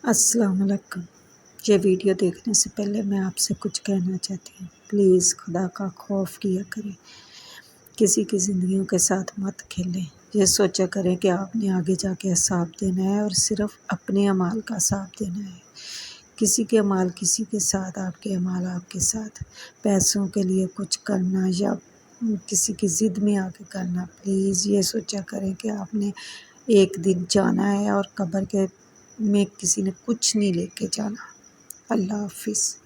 السلام علیکم۔ یہ ویڈیو دیکھنے سے پہلے میں آپ سے کچھ کہنا چاہتی ہوں۔ پلیز خدا کا خوف کیا کریں، کسی کی زندگیوں کے ساتھ مت کھیلیں۔ یہ سوچا کریں کہ آپ نے آگے جا کے حساب دینا ہے اور صرف اپنے اعمال کا حساب دینا ہے۔ کسی کے اعمال کسی کے ساتھ، آپ کے اعمال آپ کے ساتھ۔ پیسوں کے لیے کچھ کرنا یا کسی کی ضد میں آ کے کرنا، پلیز یہ سوچا کریں کہ آپ نے ایک دن جانا ہے اور قبر میں کسی نے کچھ نہیں لے کے جانا۔ اللہ حافظ۔